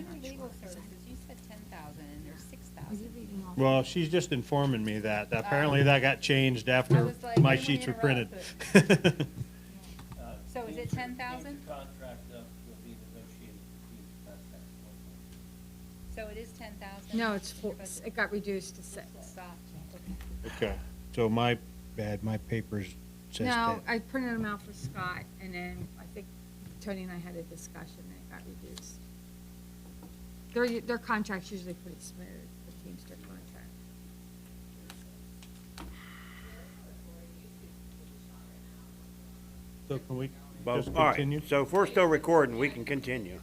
not sure. Legal services, you said 10,000 and there's 6,000. Well, she's just informing me that. Apparently that got changed after was like, my I didn't sheets were wanna printed. interrupt, So is it 10,000? The contract will be negotiated between the contract. So it is 10,000? No, it's four, it got reduced to 6. Stop. Okay, so my bad, my papers says No, that. I printed them out for Scott, and then I think Tony and I had a discussion, and it got reduced. Their contract's usually pretty smooth, the Teamster contract. So can we Well, just all right, continue? so if we're still recording, we can continue.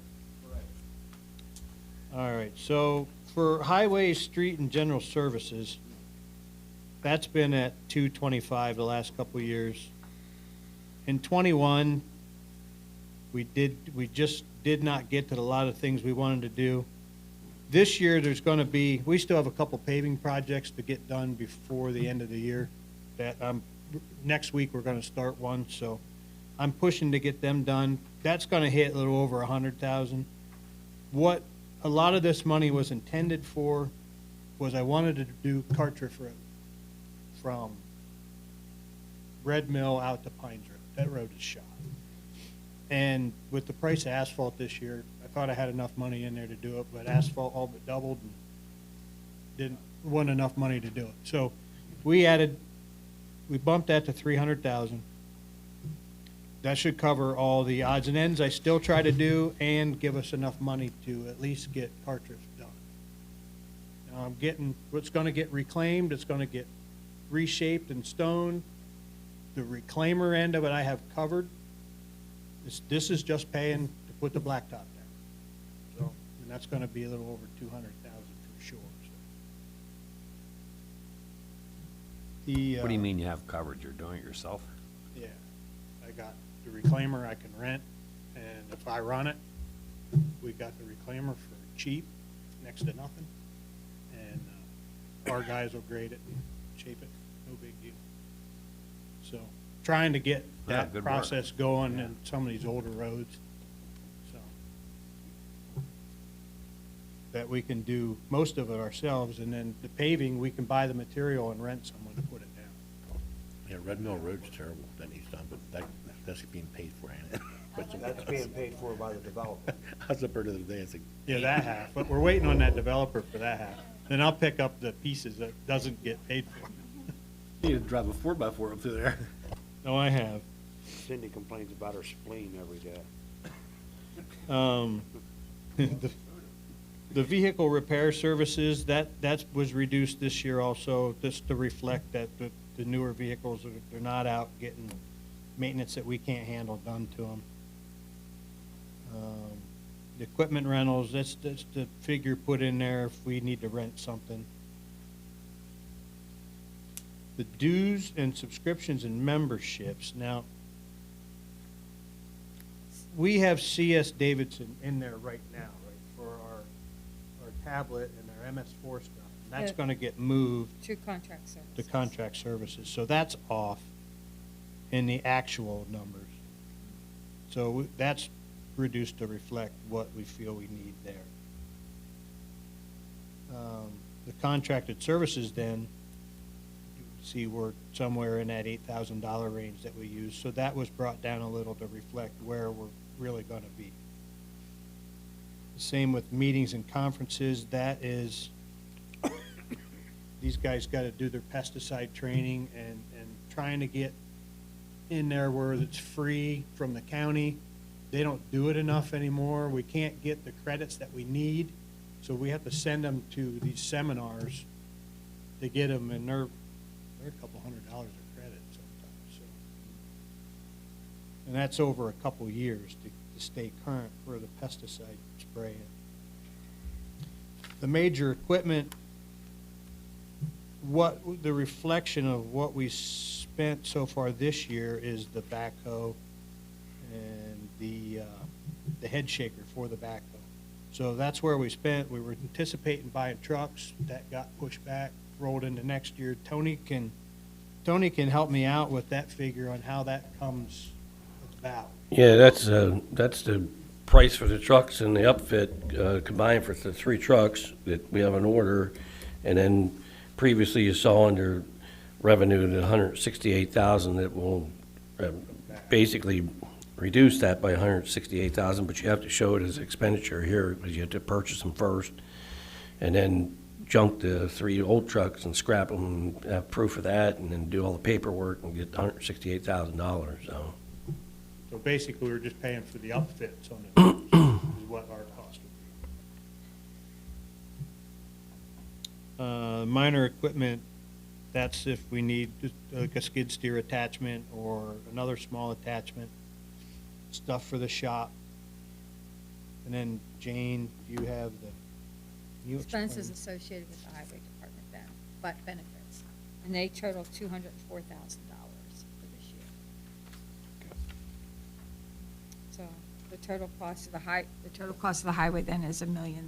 All right, so for highway, street, and general services, that's been at 225 the last couple of years. In '21, we just did not get to a lot of things we wanted to do. This year, there's gonna be, we still have a couple paving projects to get done before the end of the year. That, next week, we're gonna start one, so I'm pushing to get them done. That's gonna hit a little over 100,000. What a lot of this money was intended for was I wanted to do Cartriff Road from Red Mill out to Pines Road. That road is shot. And with the price of asphalt this year, I thought I had enough money in there to do it, but asphalt all but doubled and wasn't enough money to do it. So we bumped that to 300,000. That should cover all the odds and ends I still try to do and give us enough money to at least get Cartriff done. Now I'm getting, what's gonna get reclaimed, it's gonna get reshaped and stoned. The reclaimer end of it I have covered. This is just paying to put the blacktop down. So, and that's gonna be a little over 200,000 for sure, so. The, What do you mean you have coverage? You're doing it yourself? Yeah, I got the reclaimer I can rent, and if I run it, we got the reclaimer for cheap, next to nothing. And our guys will grade it and shape it, no big deal. So, trying to get Yeah, that good work. process going in some of these older roads, so. That we can do most of it ourselves, and then the paving, we can buy the material and rent someone to put it down. Yeah, Red Mill Road's terrible, that needs done, but that's being paid for, ain't it? That's being paid for by the developer. I was up there the other day, I said. Yeah, that half, but we're waiting on that developer for that half. Then I'll pick up the pieces that doesn't get paid for. You need to drive a 4x4 up through there. No, I have. Cindy complains about her spleen every day. The vehicle repair services, that was reduced this year also, just to reflect that the newer vehicles, they're not out getting maintenance that we can't handle done to them. The equipment rentals, that's the figure put in there if we need to rent something. The dues and subscriptions and memberships, now, we have CS Davidson in there right now, right, for our tablet and our MS4 stuff. And that's Yeah. gonna get moved To contract services. to contract services, so that's off in the actual numbers. So that's reduced to reflect what we feel we need there. The contracted services then, you see we're somewhere in that $8,000 range that we use, so that was brought down a little to reflect where we're really gonna be. The same with meetings and conferences, that is, these guys gotta do their pesticide training and trying to get in there where it's free from the county. They don't do it enough anymore. We can't get the credits that we need, so we have to send them to these seminars to get them, and they're a couple $100 a credit sometimes, so. And that's over a couple years to stay current for the pesticide spraying. The major equipment, what the reflection of what we spent so far this year is the backhoe and the head shaker for the backhoe. So that's where we spent. We were anticipating buying trucks. That got pushed back, rolled into next year. Tony can help me out with that figure on how that comes about. Yeah, that's the price for the trucks and the upfit combined for the 3 trucks that we have an order. And then previously you saw under revenue the 168,000 that will basically reduce that by 168,000, but you have to show it as expenditure here because you have to purchase them first and then junk the 3 old trucks and scrap them and have proof of that and then do all the paperwork and get $168,000, so. So basically, we're just paying for the upfits on the is what our cost would be. Minor equipment, that's if we need like a skid steer attachment or another small attachment, stuff for the shop. And then Jane, you have the, you Expenses explain. associated with the highway department then, but benefits. And they total $204,000 for this year. So the total cost of the highway then is $1,329,000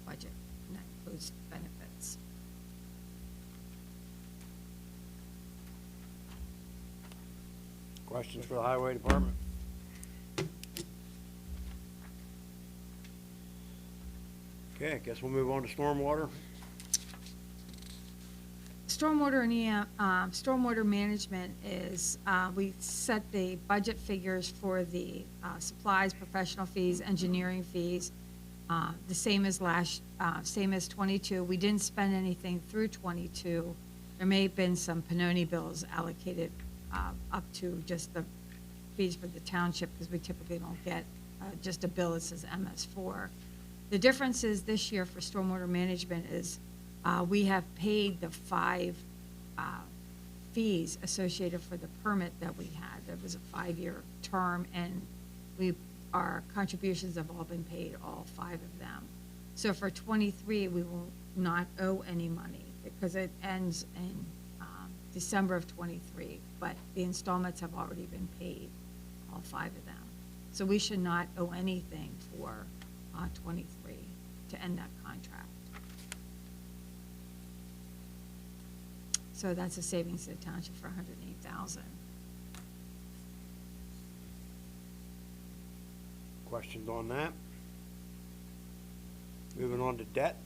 budget, and that includes benefits. Questions for the highway department? Okay, I guess we'll move on to stormwater. Stormwater management is, we set the budget figures for the supplies, professional fees, engineering fees, the same as same as 22. We didn't spend anything through 22. There may have been some Panoni bills allocated up to just the fees for the township, because we typically don't get just a bill that says MS4. The difference is this year for stormwater management is we have paid the 5 fees associated for the permit that we had. That was a 5-year term, and our contributions have all been paid, all 5 of them. So for 23, we will not owe any money because it ends in December of 23, but the installments have already been paid, all 5 of them. So we should not owe anything for 23 to end that contract. So that's a savings to the township for $108,000. Questions on that? Moving on to debt.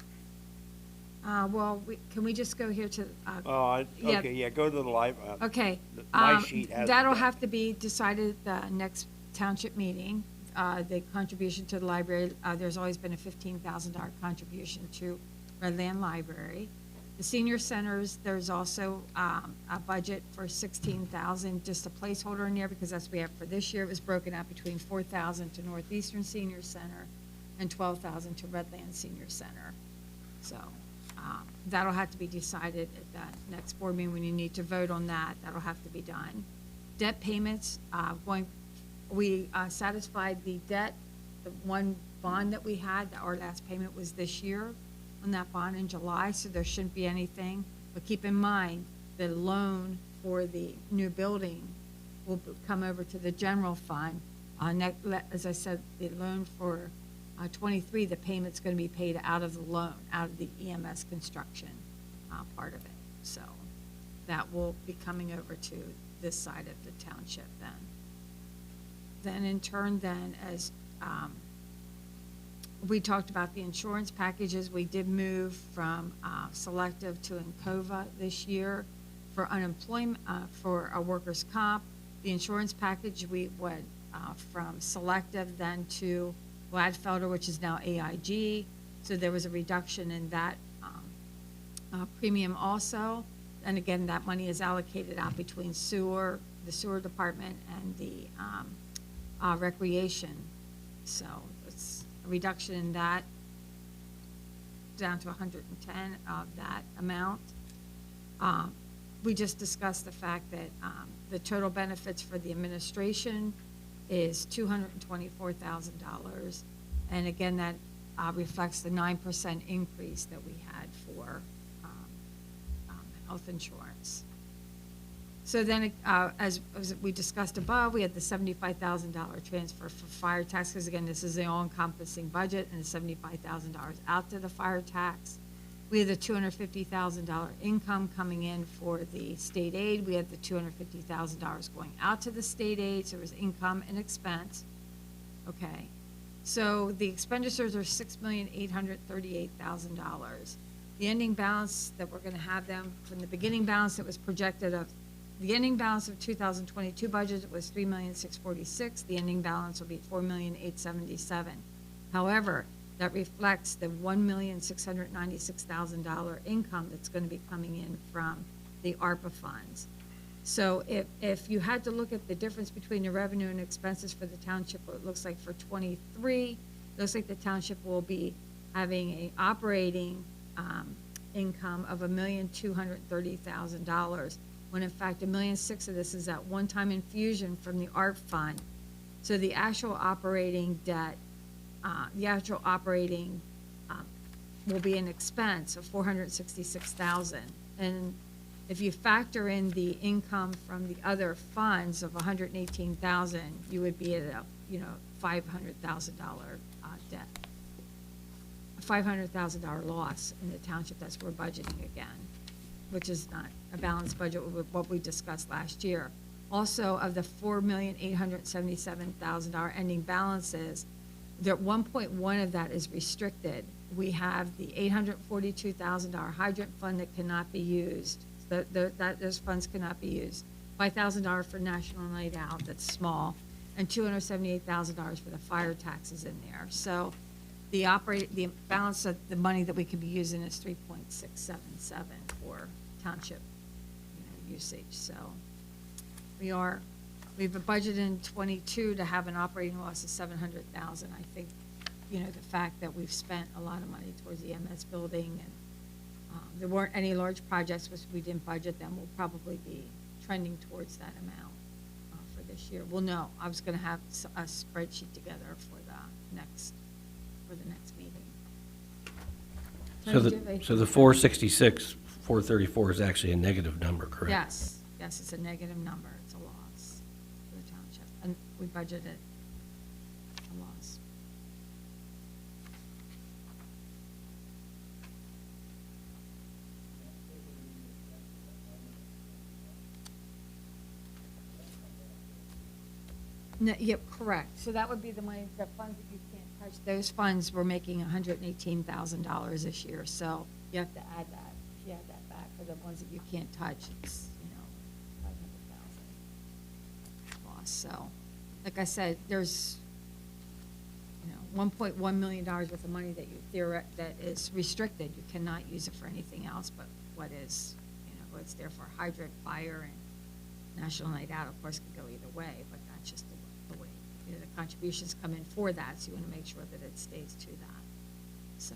Well, can we just go here to, yeah. Okay, yeah, go to the live. Okay. My sheet has. That'll debt. have to be decided at the next township meeting. The contribution to the library, there's always been a $15,000 contribution to Redland Library. The senior centers, there's also a budget for $16,000, just a placeholder in there because that's what we have for this year. It was broken out between $4,000 to Northeastern Senior Center and $12,000 to Redland Senior Center. So that'll have to be decided at that next board meeting. When you need to vote on that, that'll have to be done. Debt payments, we satisfied the debt, the one bond that we had, our last payment was this year on that bond in July, so there shouldn't be anything. But keep in mind, the loan for the new building will come over to the general fund. As I said, the loan for 23, the payment's going to be paid out of the loan, out of the EMS construction part of it. So that will be coming over to this side of the township then. Then in turn then, as we talked about the insurance packages, we did move from Selective to Encova this year for unemployment, for our workers' comp. The insurance package, we went from Selective then to Gladfelder, which is now AIG. So there was a reduction in that premium also. And again, that money is allocated out between sewer, the sewer department, and the recreation. So it's a reduction in that down to 110 of that amount. We just discussed the fact that the total benefits for the administration is $224,000. And again, that reflects the 9% increase that we had for health insurance. So then, as we discussed above, we had the $75,000 transfer for fire tax, because again, this is the all-encompassing budget, and the $75,000 out to the fire tax. We had the $250,000 income coming in for the state aid. We had the $250,000 going out to the state aid, so there was income and expense. Okay, so the expenditures are $6,838,000. The ending balance that we're gonna have them, from the beginning balance that was projected of, the ending balance of 2022 budget was $3,646,000. The ending balance will be $4,877,000. However, that reflects the $1,696,000 income that's gonna be coming in from the ARPA funds. So if you had to look at the difference between the revenue and expenses for the township, it looks like for '23, it looks like the township will be having a operating income of $1,230,000, when in fact $1,600,000 of this is that one-time infusion from the ARP fund. So the actual operating debt, will be an expense of $466,000. And if you factor in the income from the other funds of $118,000, you would be at a, $500,000 debt. A $500,000 loss in the township. That's what we're budgeting again, which is not a balanced budget with what we discussed last year. Also, of the $4,877,000 ending balances, that 1.1 of that is restricted. We have the $842,000 hydrant fund that cannot be used. Those funds cannot be used. $5,000 for National Night Out, that's small, and $278,000 for the fire taxes in there. So the balance of the money that we could be using is 3.677 for township, usage. So we've budgeted in '22 to have an operating loss of $700,000. I think, the fact that we've spent a lot of money towards the MS building, and there weren't any large projects, which we didn't budget them, we'll probably be trending towards that amount for this year. Well, no, I was gonna have a spreadsheet together for the next meeting. So the 466, 434 is actually a negative number, correct? Yes, it's a negative number, it's a loss for the township, and we budgeted a loss. No, yep, correct. So that would be the money, the funds that you can't touch. Those funds were making $118,000 this year, so you have to add that. If you add that back for the ones that you can't touch, it's, $500,000 loss. So, like I said, there's, $1.1 million worth of money that that is restricted. You cannot use it for anything else but what is, what's there for hydrant, fire, and National Night Out, of course, could go either way, but that's just the way, the contributions come in for that, so you want to make sure that it stays to that, so.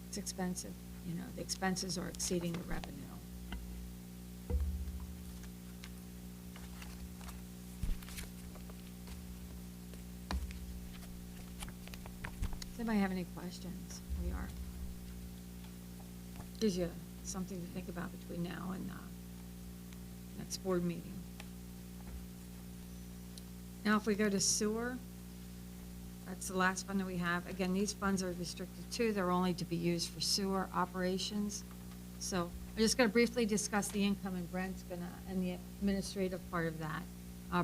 It's expensive, the expenses are exceeding the revenue. Does anybody have any questions? We are. Gives you something to think about between now and next board meeting. Now, if we go to sewer, that's the last fund that we have. Again, these funds are restricted too. They're only to be used for sewer operations. So I'm just going to briefly discuss the income, and Brent's going to, and the administrative part of that.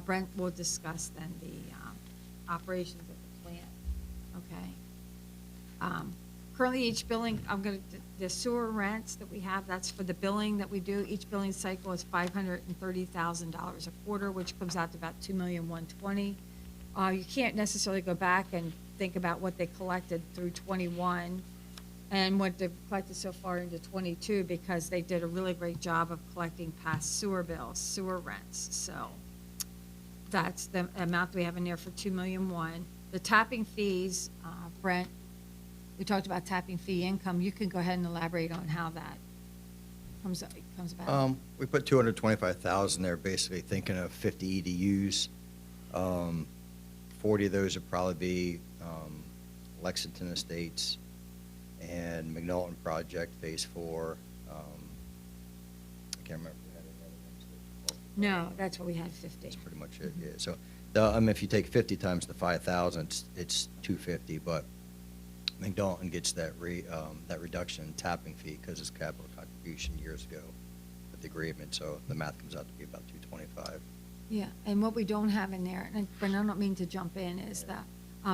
Brent will discuss then the operations of the plant. Okay. Currently, each billing, the sewer rents that we have, that's for the billing that we do. Each billing cycle is $530,000 a quarter, which comes out to about $2,120,000. You can't necessarily go back and think about what they collected through '21 and what they've collected so far into '22, because they did a really great job of collecting past sewer bills, sewer rents. So that's the amount that we have in there for $2,100,000. The tapping fees, Brent, we talked about tapping fee income. You can go ahead and elaborate on how that comes about. We put 225,000 there, basically thinking of 50 EDUs. 40 of those would probably be Lexington Estates and McNaughton Project Phase 4. I can't remember if we had any other ones. No, that's what we had, 50. That's pretty much it, yeah. So If you take 50 times the 5,000, it's 250, but McDalton gets that reduction in tapping fee because it's capital contribution years ago with the agreement, so the math comes out to be about 225. Yeah, and what we don't have in there, and Brenda, I don't mean to jump in, is that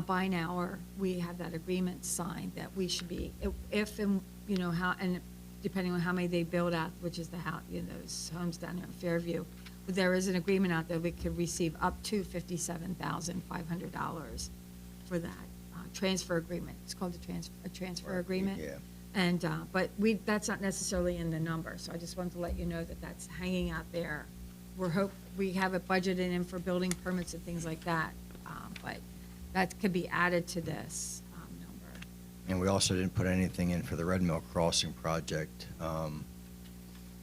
by now, or we have that agreement signed that we should be, if and, you know, how, and depending on how many they build out, which is the house, you know, those homes down there in Fairview, but there is an agreement out there, we could receive up to $57,500 for that transfer agreement. It's called a transfer agreement. Yeah. And, but that's not necessarily in the number, so I just wanted to let you know that that's hanging out there. We have it budgeted in for building permits and things like that, but that could be added to this number. And we also didn't put anything in for the Red Mill Crossing project,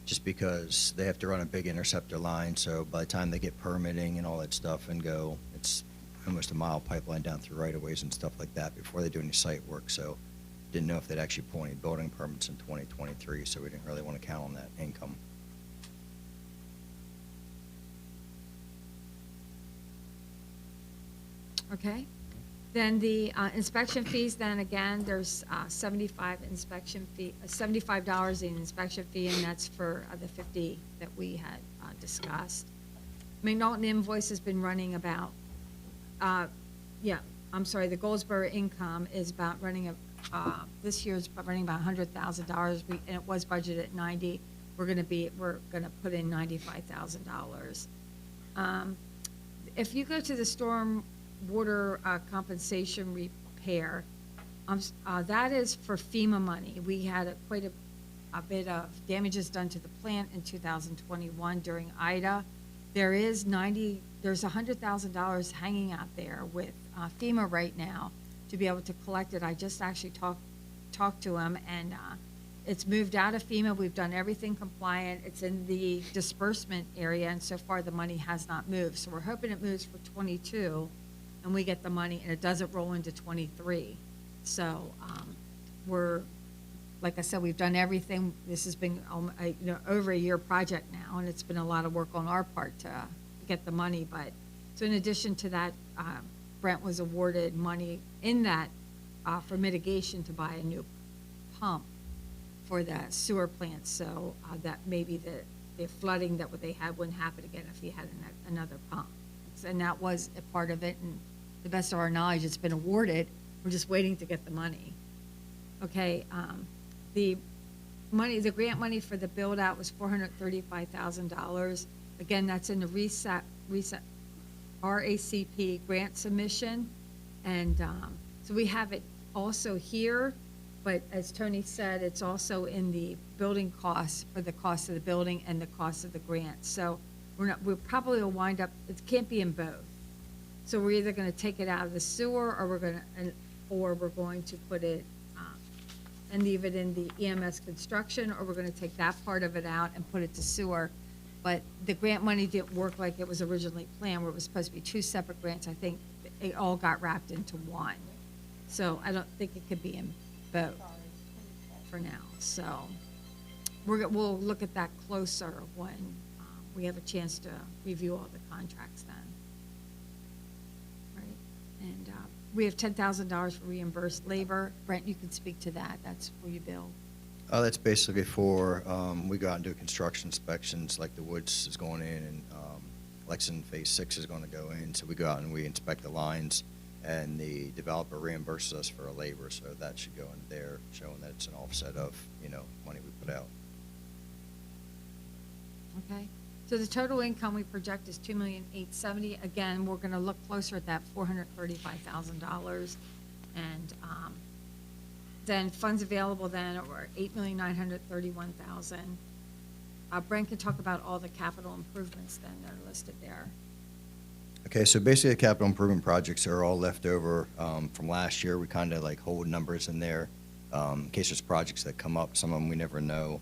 just because they have to run a big interceptor line, so by the time they get permitting and all that stuff and go, it's almost a mile pipeline down through right-of-ways and stuff like that before they do any site work, so didn't know if they'd actually pull any building permits in 2023, so we didn't really want to count on that income. Okay? Then the inspection fees, then again, there's $75 in inspection fee, and that's for the 50 that we had discussed. McNaughton invoice has been running about, the Goldsboro income is about running, this year's running about $100,000, and it was budgeted at 90. We're gonna put in $95,000. If you go to the stormwater compensation repair, that is for FEMA money. We had quite a bit of damages done to the plant in 2021 during Ida. There's $100,000 hanging out there with FEMA right now to be able to collect it. I just actually talked to him, and it's moved out of FEMA. We've done everything compliant. It's in the disbursement area, and so far the money has not moved. So we're hoping it moves for 22, and we get the money, and it doesn't roll into 23. So like I said, we've done everything. This has been over a year project now, and it's been a lot of work on our part to get the money. But so in addition to that, Brent was awarded money in that for mitigation to buy a new pump for the sewer plant, so that maybe the flooding that what they had wouldn't happen again if he had another pump. And that was a part of it, and to the best of our knowledge, it's been awarded. We're just waiting to get the money. Okay, the grant money for the build-out was $435,000. Again, that's in the RACP grant submission, and so we have it also here, but as Tony said, it's also in the building costs for the cost of the building and the cost of the grant. So we probably will wind up, it can't be in both. So we're either gonna take it out of the sewer, or we're going to put it and leave it in the EMS construction, or we're gonna take that part of it out and put it to sewer. But the grant money didn't work like it was originally planned, where it was supposed to be two separate grants. I think it all got wrapped into one. So I don't think it could be in both for now. So we'll look at that closer when we have a chance to review all the contracts then. Right, and we have $10,000 for reimbursed labor. Brent, you can speak to that. That's where you bill. That's basically for, we go out and do construction inspections, like the Woods is going in, and Lexington Phase 6 is going to go in. So we go out and we inspect the lines, and the developer reimburses us for our labor. So that should go in there, showing that it's an offset of, money we put out. Okay, so the total income we project is $2,870,000. Again, we're gonna look closer at that $435,000. And then funds available then are $8,931,000. Brent can talk about all the capital improvements then that are listed there. Okay, so basically the capital improvement projects are all left over from last year. We kind of like hold numbers in there in case there's projects that come up. Some of them we never know.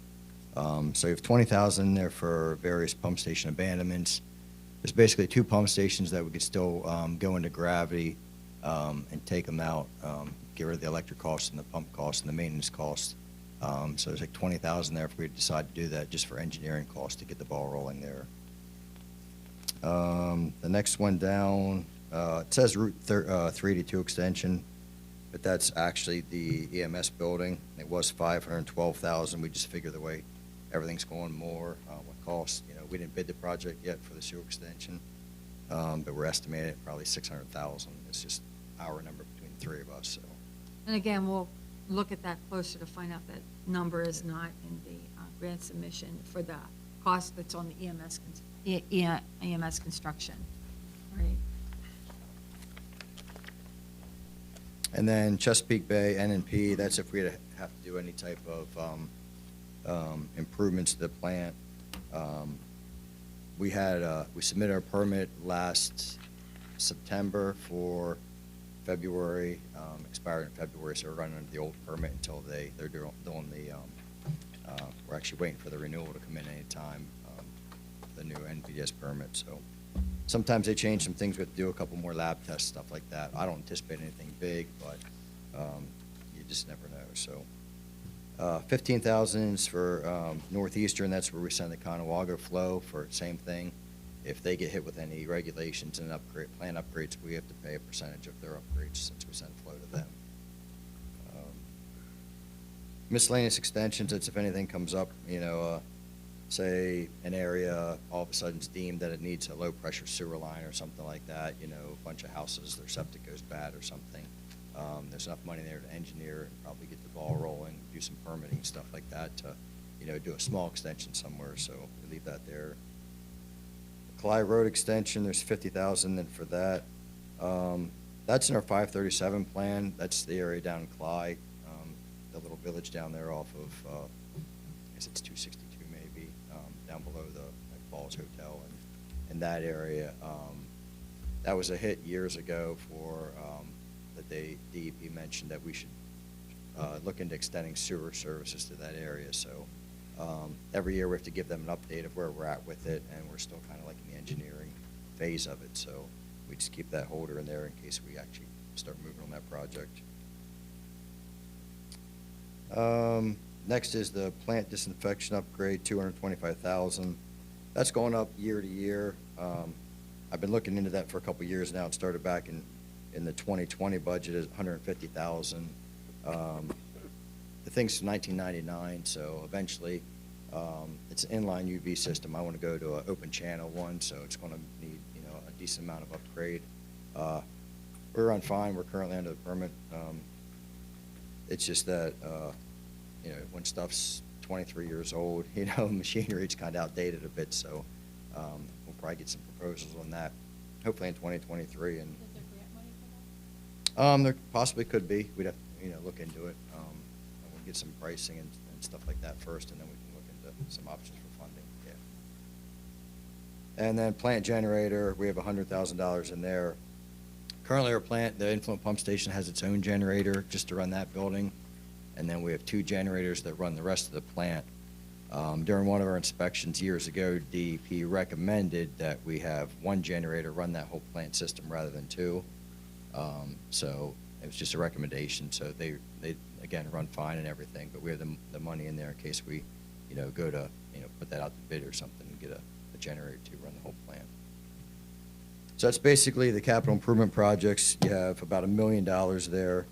So you have $20,000 in there for various pump station abandonments. There's basically two pump stations that we could still go into gravity and take them out, get rid of the electric costs and the pump costs and the maintenance costs. So there's like $20,000 there if we decide to do that, just for engineering costs to get the ball rolling there. The next one down, it says Route 382 extension, but that's actually the EMS building. It was 512,000. We just figure the way everything's going more, what costs, we didn't bid the project yet for the sewer extension, but we're estimating it probably 600,000. It's just our number between the three of us, so. And again, we'll look at that closer to find out that number is not in the grant submission for the cost that's on the EMS construction, right? And then Chesapeake Bay, N&P, that's if we have to do any type of improvements to the plant. We submitted our permit last September for February, expired in February, so we're running under the old permit until they're doing the, we're actually waiting for the renewal to come in anytime, the new NPDS permit, so. Sometimes they change some things, we have to do a couple more lab tests, stuff like that. I don't anticipate anything big, but you just never know, so. 15,000 is for Northeastern, that's where we send the Conewago flow for same thing. If they get hit with any regulations and plant upgrades, we have to pay a percentage of their upgrades since we send flow to them. Miscellaneous extensions, that's if anything comes up, say an area all of a sudden is deemed that it needs a low pressure sewer line or something like that, a bunch of houses, their septic goes bad or something. There's enough money there to engineer and probably get the ball rolling, do some permitting, stuff like that to, do a small extension somewhere, so we leave that there. Clyde Road extension, there's 50,000 in for that. That's in our 537 plan. That's the area down in Clyde, the little village down there off of, I guess it's 262 maybe, down below the Falls Hotel and that area. That was a hit years ago for, that DEP mentioned that we should look into extending sewer services to that area. So every year we have to give them an update of where we're at with it, and we're still kind of like in the engineering phase of it. So we just keep that holder in there in case we actually start moving on that project. Next is the plant disinfection upgrade, 225,000. That's going up year to year. I've been looking into that for a couple of years now. It started back in the 2020 budget is 150,000. The thing's from 1999, so eventually it's an inline UV system. I want to go to an open channel one, so it's going to need a decent amount of upgrade. We're run fine. We're currently under the permit. It's just that when stuff's 23 years old, machinery's kind of outdated a bit, so we'll probably get some proposals on that, hopefully in 2023. And Is there grant money for that? there possibly could be. We'd have to look into it. We'll get some pricing and stuff like that first, and then we can look into some options for funding. Yeah. And then plant generator, we have $100,000 in there. Currently, our plant, the influent pump station, has its own generator just to run that building. And then we have 2 generators that run the rest of the plant. During one of our inspections years ago, DEP recommended that we have 1 generator run that whole plant system rather than 2. So it was just a recommendation. So they again run fine and everything, but we have the money in there in case we, go to put that out to bid or something and get a generator to run the whole plant. So that's basically the capital improvement projects. You have about $1 million there.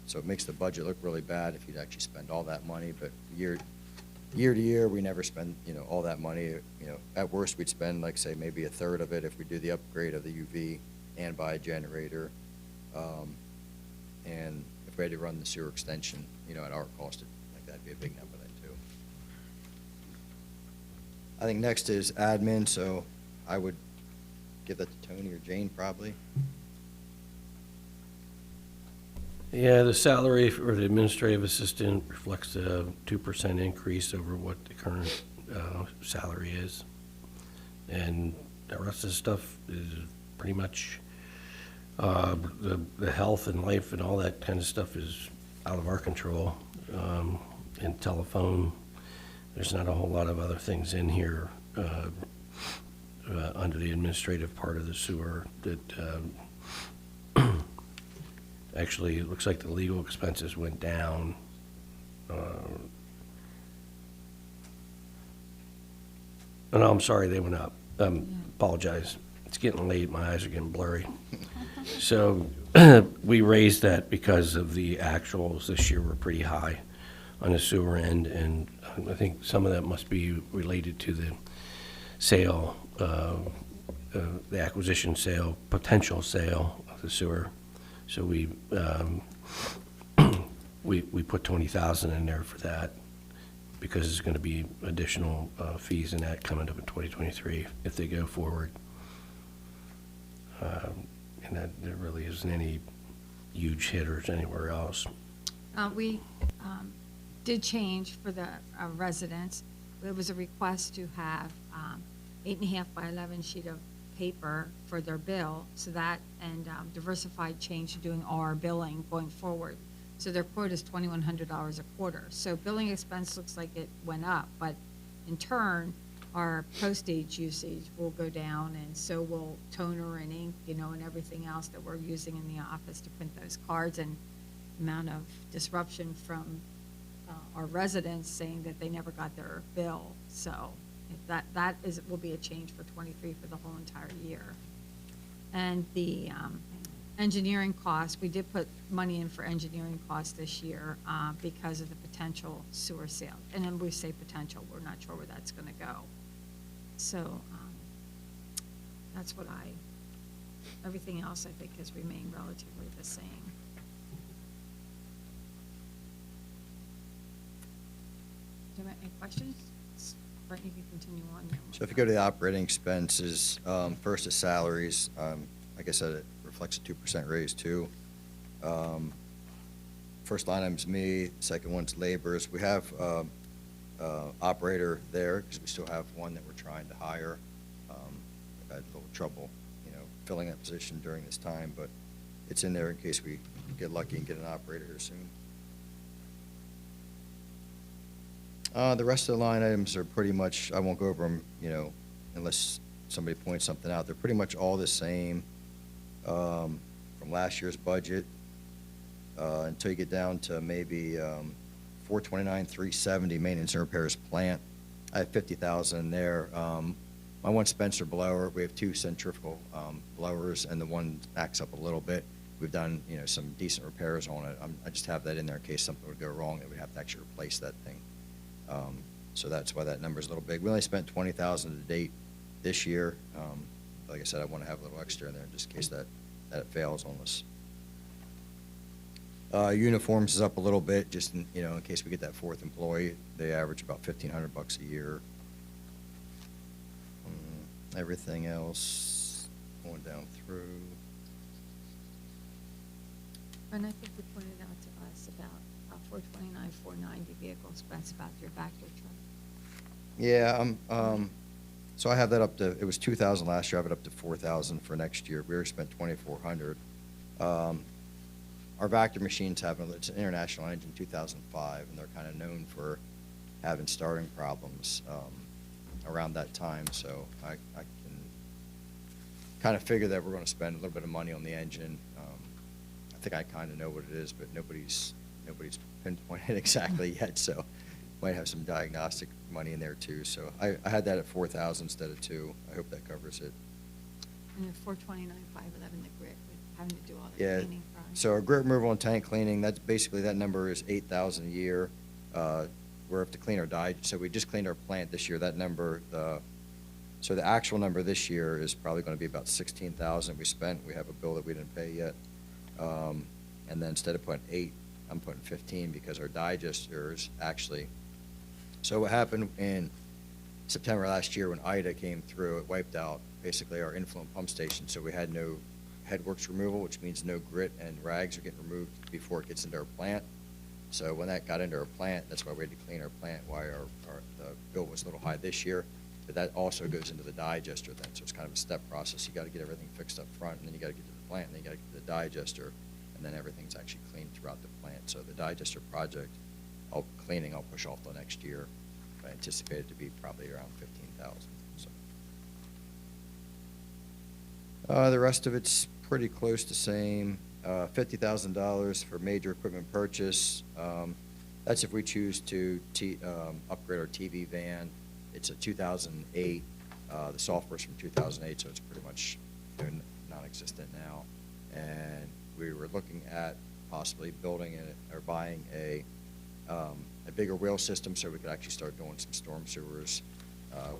So it makes the budget look really bad if you'd actually spend all that money, but year to year, we never spend, all that money. At worst, we'd spend, like, say, maybe a third of it if we do the upgrade of the UV and buy a generator. And if we had to run the sewer extension, at our cost, that'd be a big number then, too. I think next is admin, so I would give that to Tony or Jane, probably. Yeah, the salary for the administrative assistant reflects a 2% increase over what the current salary is. And the rest of the stuff is pretty much, the health and life and all that kind of stuff is out of our control. And telephone, there's not a whole lot of other things in here under the administrative part of the sewer that actually, it looks like the legal expenses went down. No, I'm sorry, they went up. Apologize. It's getting late, my eyes are getting blurry. So we raised that because of the actuals this year were pretty high on the sewer end, and I think some of that must be related to the sale, the acquisition sale, potential sale of the sewer. So we put 20,000 in there for that, because there's gonna be additional fees in that coming up in 2023 if they go forward. And that there really isn't any huge hitters anywhere else. We did change for the residents. There was a request to have 8.5 by 11 sheet of paper for their bill, so that, and Diversified changed to doing our billing going forward. So their quote is $2,100 a quarter. So billing expense looks like it went up, but in turn, our postage usage will go down, and so will toner and ink, and everything else that we're using in the office to print those cards, and amount of disruption from our residents saying that they never got their bill. So if that will be a change for 23 for the whole entire year. And the engineering costs, we did put money in for engineering costs this year because of the potential sewer sale. And then we say potential, we're not sure where that's gonna go. So that's what everything else I think has remained relatively the same. Do you have any questions? Brent, you can continue on. So if you go to the operating expenses, first is salaries. Like I said, it reflects a 2% raise too. First line item's me, second one's laborers. We have operator there because we still have one that we're trying to hire. We've had a little trouble, filling that position during this time, but it's in there in case we get lucky and get an operator here soon. The rest of the line items are pretty much, I won't go over them, unless somebody points something out. They're pretty much all the same from last year's budget until you get down to maybe 429, 370 maintenance and repairs plant. I have 50,000 in there. My one Spencer blower, we have two centrifugal blowers, and the one acts up a little bit. We've done, some decent repairs on it. I just have that in there in case something would go wrong, that we'd have to actually replace that thing. So that's why that number's a little big. We only spent 20,000 to date this year. Like I said, I want to have a little extra in there just in case that it fails on us. Uniforms is up a little bit, just in case we get that fourth employee. They average about $1,500 a year. Everything else going down through. And I think you pointed out to us about 429, 490 vehicle expense about your Vector truck. Yeah, so I have that up to, it was 2,000 last year, I have it up to 4,000 for next year. We already spent 2,400. Our Vector machines it's an international engine, 2005, and they're kind of known for having starting problems around that time, so I can kind of figure that we're going to spend a little bit of money on the engine. I think I kind of know what it is, but nobody's pinpointed exactly yet, so might have some diagnostic money in there too. So I had that at 4,000 instead of 2. I hope that covers it. And your 429, 511, the grit, with having to do all the Yeah. cleaning. So our grit removal and tank cleaning, that's basically, that number is 8,000 a year. We're up to clean our so we just cleaned our plant this year. That number, so the actual number this year is probably going to be about 16,000 we spent. We have a bill that we didn't pay yet. And then instead of putting 8, I'm putting 15 because our digesters actually. So what happened in September last year when Ida came through, it wiped out basically our influent pump station. So we had no headworks removal, which means no grit and rags are getting removed before it gets into our plant. So when that got into our plant, that's why we had to clean our plant, why the bill was a little high this year. But that also goes into the digester then, so it's kind of a step process. You got to get everything fixed up front, and then you got to get to the plant, and then you got to get to the digester, and then everything's actually cleaned throughout the plant. So the digester project, I'll push off till next year. I anticipate it to be probably around 15,000. So the rest of it's pretty close to same. $50,000 for major equipment purchase. That's if we choose to upgrade our TV van. It's a 2008 The software's from 2008, so it's pretty much non-existent now. And we were looking at possibly building or buying a bigger wheel system so we could actually start doing some storm sewers.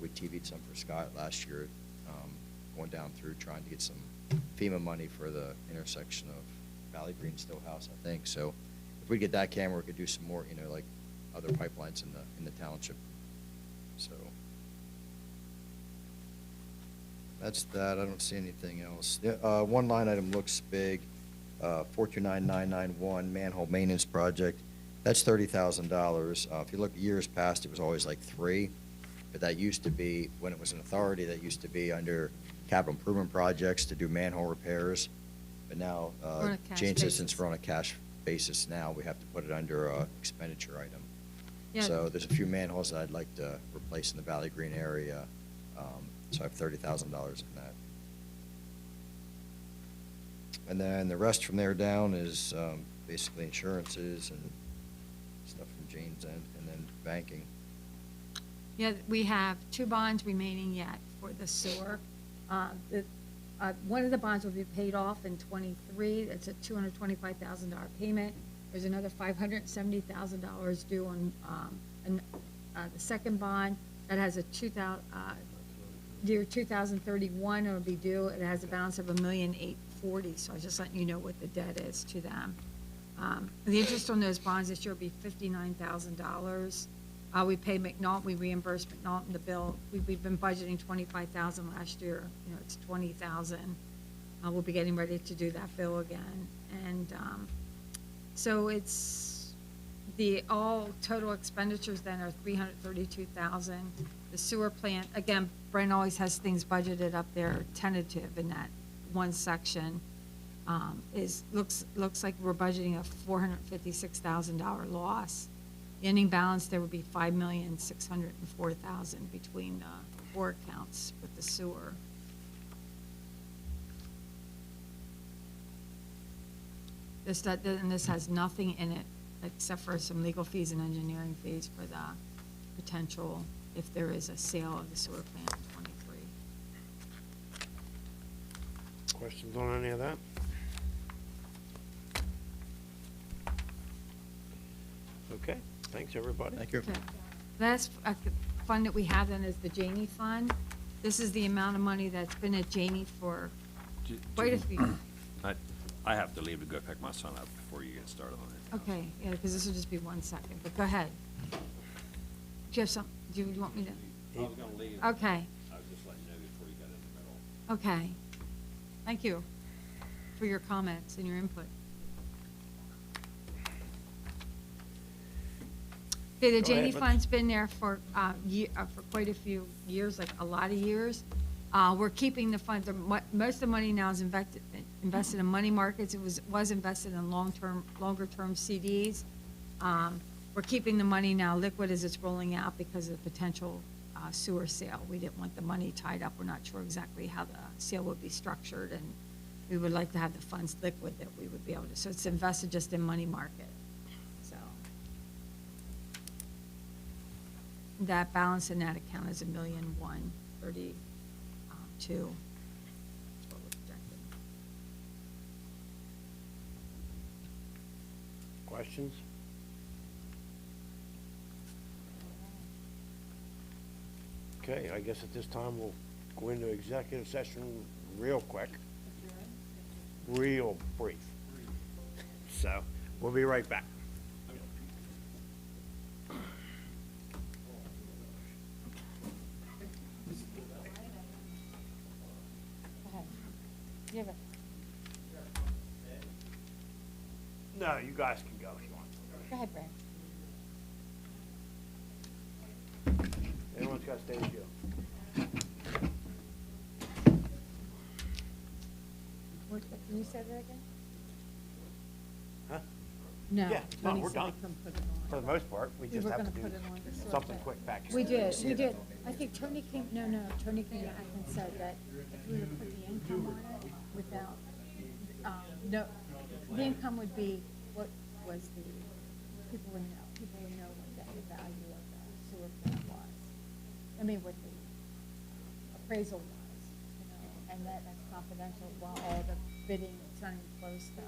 We TV'd some for Scott last year, going down through trying to get some FEMA money for the intersection of Valley Green Stillhouse, I think. So if we get that camera, we could do some more, like other pipelines in the township. So that's that. I don't see anything else. One line item looks big, 429991 manhole maintenance project. That's $30,000. If you look at years past, it was always like 3, but that used to be, when it was an authority, that used to be under capital improvement projects to do manhole repairs. But now, on a cash changed it since basis. we're on a cash basis now, we have to put it under a expenditure item. Yeah. So there's a few manholes that I'd like to replace in the Valley Green area, so I have $30,000 in that. And then the rest from there down is basically insurances and stuff from Jane's end, and then banking. Yeah, we have 2 bonds remaining yet for the sewer. One of the bonds will be paid off in '23. It's a $225,000 payment. There's another $570,000 due on the second bond that has a year 2031. It'll be due. It has a balance of $1,840,000. So I was just letting you know what the debt is to them. The interest on those bonds this year will be $59,000. We pay McNaughton, we reimburse McNaughton the bill. We've been budgeting $25,000 last year. It's $20,000. We'll be getting ready to do that bill again. And so it's the all total expenditures then are $332,000. The sewer plant, again, Brent always has things budgeted up there tentative in that one section. Looks like we're budgeting a $456,000 loss. The ending balance there would be $5,604,000 between the 4 accounts with the sewer. This has nothing in it except for some legal fees and engineering fees for the potential if there is a sale of the sewer plant in '23. Questions on any of that? Okay, thanks, everybody. Thank you. Okay. Last fund that we have then is the Janey Fund. This is the amount of money that's been at Janey for quite a few. I have to leave to go pick my son up before you get started on it. Okay, yeah, because this will just be 1 second, but go ahead. Do you have some, do you want me to? I was gonna leave. Okay, I was just letting you know before you got in the middle. okay. Thank you for your comments and your input. Okay, the Go Janey ahead, let's- Fund's been there for quite a few years, like a lot of years. We're keeping the fund, most of the money now is invested in money markets. It was invested in longer-term CDs. We're keeping the money now liquid as it's rolling out because of the potential sewer sale. We didn't want the money tied up. We're not sure exactly how the sale would be structured, and we would like to have the funds liquid that we would be able to. So it's invested just in money market. So that balance in that account is $1,132,000. That's what we're projecting. Questions? Okay, I guess at this time we'll go into executive session real quick. Real brief. So, we'll be right back. No, you guys can go if you want. Go ahead, Brad. Everyone's got to stay with you. Can you say that again? Huh? No. Yeah, no, Tony we're said done. come put it on. For the most part, we just were have to gonna do put it on the sewer something plant. quick back here. We did. I think Tony came back and said that if we would put the income on it without, no, the income would be what was the, people would know what the value of the sewer plant was. I mean, what the appraisal was, you know, and that's confidential while all the bidding is not even closed now.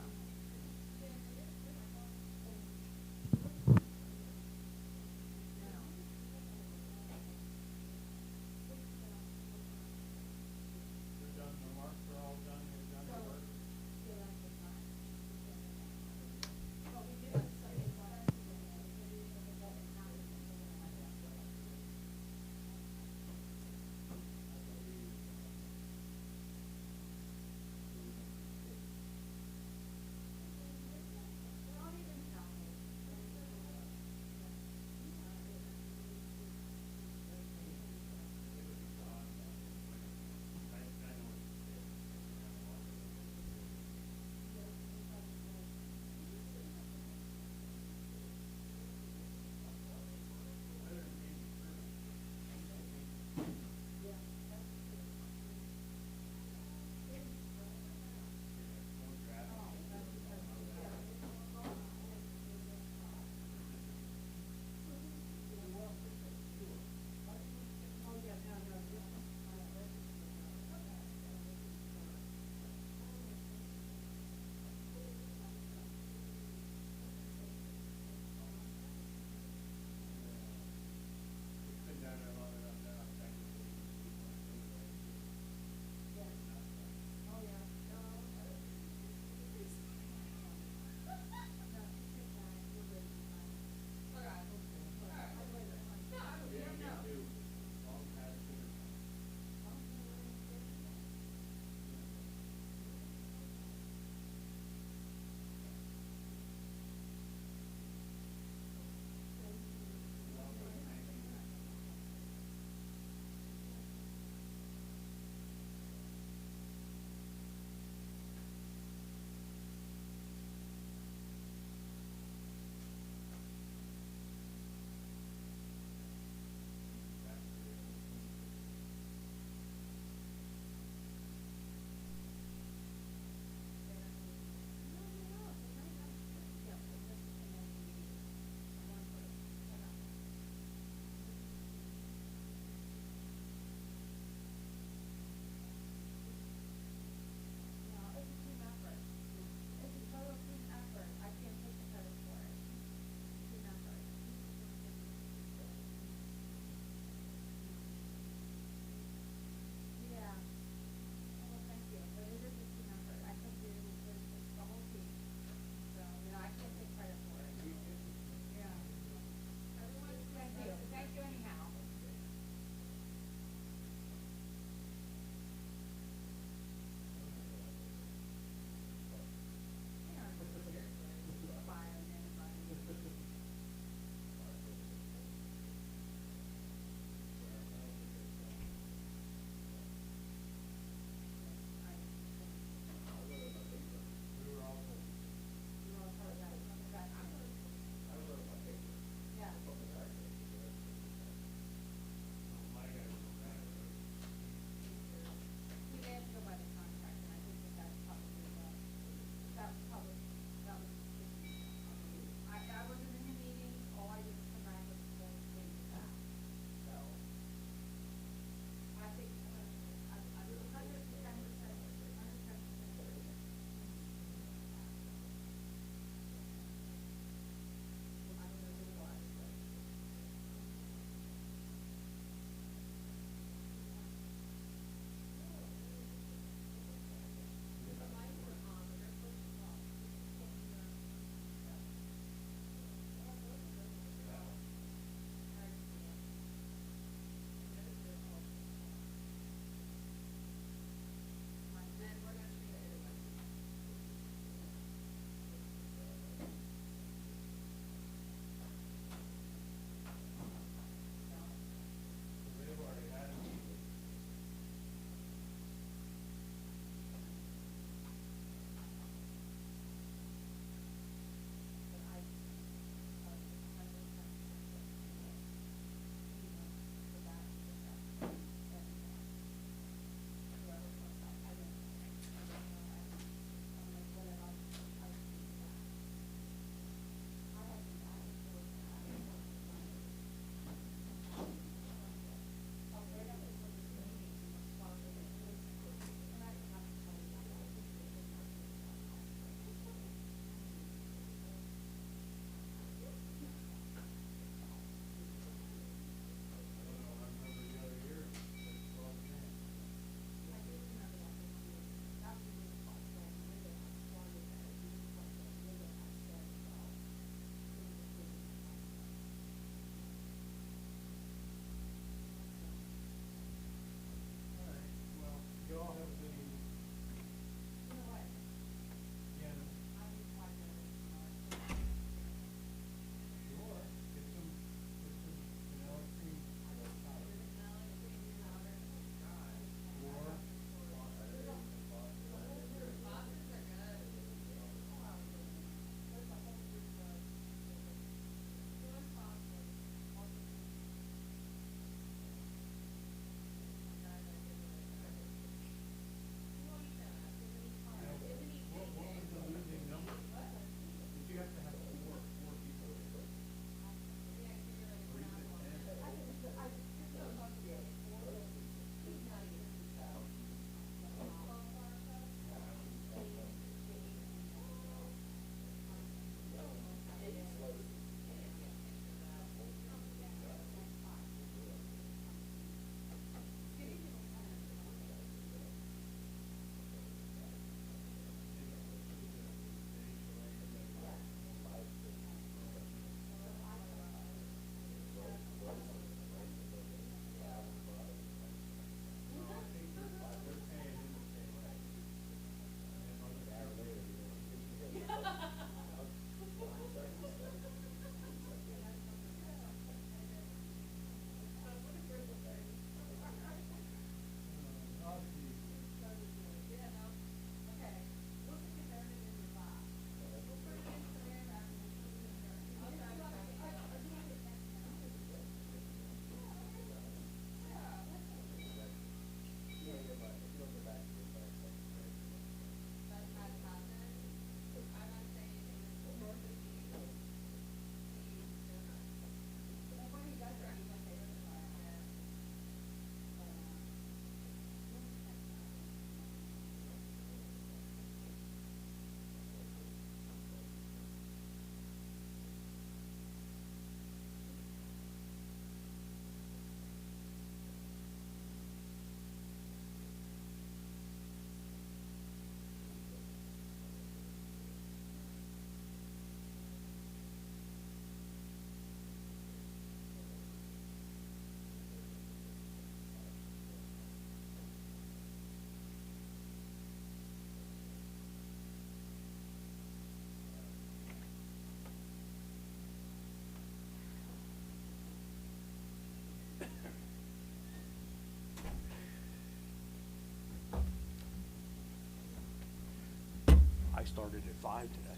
I started at 5 today.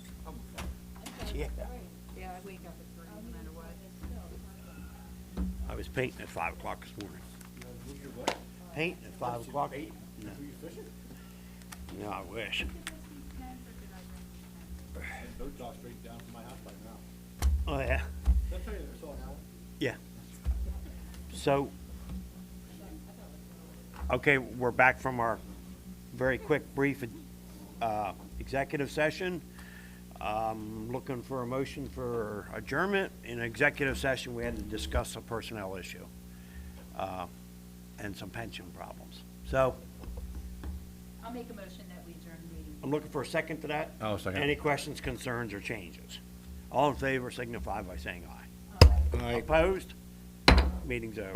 Yeah, Yeah, I wake up at 3 no matter what. I was painting at 5 o'clock this morning. Painting at 5 o'clock. No. No, I wish. Boat dock straight down from my house by now. Oh, yeah. Did I tell you I saw an owl? Yeah. So, okay, we're back from our very quick, brief executive session. Looking for a motion for adjournment. In executive session, we had to discuss a personnel issue and some pension problems. So, I'll make a motion that we adjourn the meeting. I'm looking for a second to that. Oh, second. Any questions, concerns, or changes? All in favor signify by saying aye. Aye. Opposed? Meeting's over.